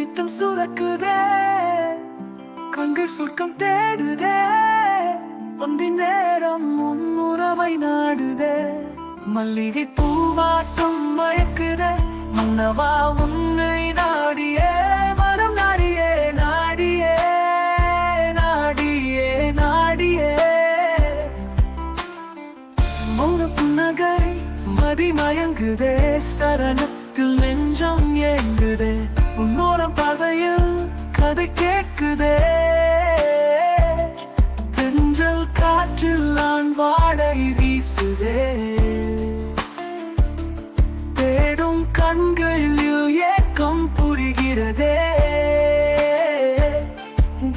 நித்தம் சுரக்குதே, கண்கள் சொர்க்கம் தேடுதே, ஒன்றி நேரம் உன்னுறவை நாடுதே. மல்லிகை பூவாசம் மயக்குதே, மன்னவா உன்னை நாடியே, மனம் நாடியே நாடியே நாடியே நாடியே. மௌன புன்னகை மதி மயங்குதே, சரணத்தில் நெஞ்சம் ஏங்குதே, உன்னோரம் பார்வையில் கதை கேட்குதே. தென்றல் காற்றில் நான் வாடை வீசுதே, தேடும் கண்களில் ஏக்கம் புரிகிறதே.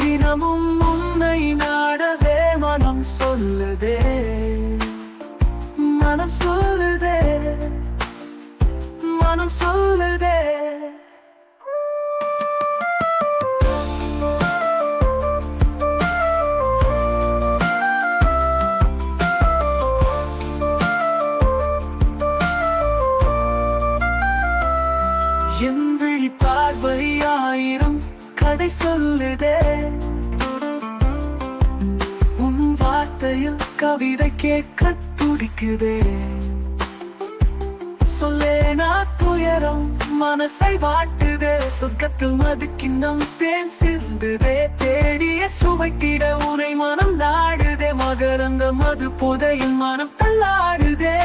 தினமும் உன்னை நாடவே மனம் சொல்லுதே, மனம் சொல்லுதே, மனம் சொல்லுதே. என் விழி பார்வை ஆயிரம் கதை சொல்லுதே, உன் வார்த்தையில் கவிதை கேட்க துடிக்குதே. சொல்லேனா துயரம் மனசை வாட்டுதே, சொர்க்கத்தில் மதுக்கிண்ணம் தேன் சிந்துதே. தேடிய சுவைத்திட உனை மனம் நாடுதே, மகரந்த மது புதையில் மனம் தள்ளாடுதே,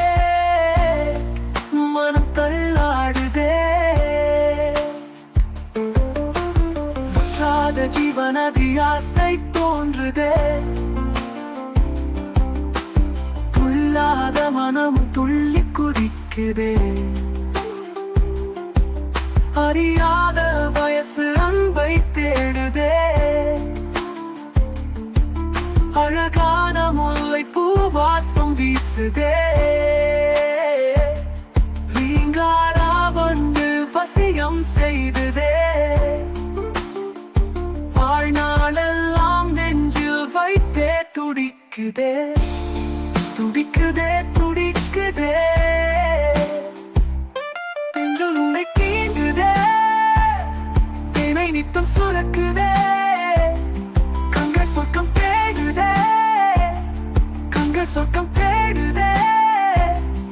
மனம் தள்ளாடுதே. ஜீவனதி ஆசை தோன்றுதே, துள்ளாத மனம் துள்ளி குதிக்குதே. அறியாத வயசு அன்பை தேடுதே, அழகான முல்லை பூவாசம் வீசுதே. ரீங்காரா வந்து வசியம் செய்துதே, வாழ்நாளெல்லாம் நெஞ்சில் வைத்தே துடிக்குதே, துடிக்குதே துடிக்குதே. தென்றல் உன்னை தீண்டுதே, தேனை நித்தம் சுரக்குதே, கண்கள் சொர்க்கம் தேடுதே, கண்கள் சொர்க்கம் தேடுதே.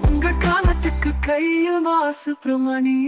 உங்கள் காலத்துக்கு கையில் மாசு பிரமணி.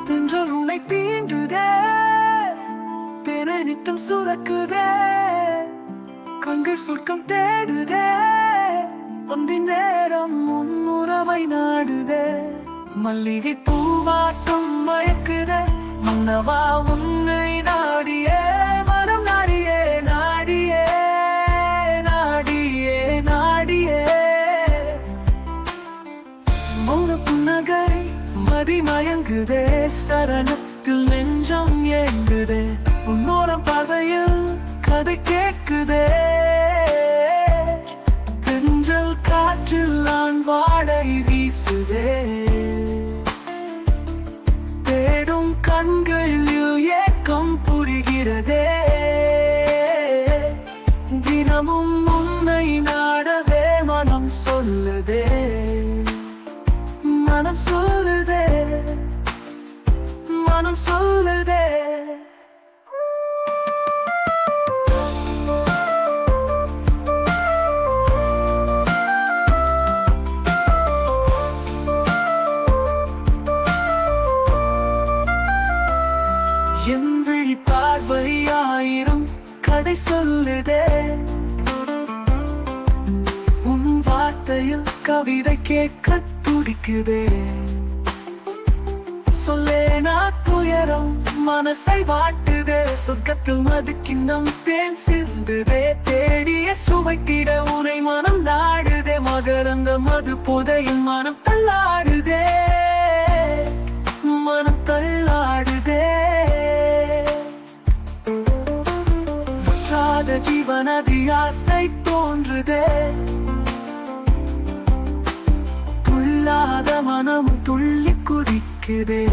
தென்றல் உன்னை தீண்டுதே, தேனை நித்தம் சுரக்குதே, கண்கள் சொர்க்கம் தேடுதே, ஒன்றி நேரம் உன்னுறவை நாடுதே. மல்லிகை பூவாசம் மயக்குதே, மன்னவா உன்னை நாடியே, மனம் நாடியே நாடியே நாடியே நாடியே. மௌன புன்னகை மதி மயங்குதே, சரணத்தில் நெஞ்சம் ஏங்குதே, உன்னோரம் பார்வையில் கதை கேட்குதே. தென்றல் காற்றில் நான் வாடை வீசுதே, தேடும் கண்களில் ஏக்கம் புரிகிறதே. தினமும் உன்னை நாடவே மனம் சொல்லுதே, மனம் சொல்லுதே, மனம் சொல்லுதே. என் விழி பார்வை ஆயிரம் கதை சொல்லுதே, உன் வார்த்தையில் கவிதை கேட்க துடிக்குதே. சொல்லே தேனா துயரம் மனசை வாட்டுதே சொர்க்கத்தில் மது கிண்ணம் தேன் சிந்துதே தேடிய சுவைத்திட உனை மனம் நாடுதே மகரந்த மது புதையில் மனம் தள்ளாடுதே மனம் தள்ளாடுதே வற்றாத ஜீவனதி ஆசை தோன்றுதே துள்ளாத மனம் துள்ளி குதிக்குதே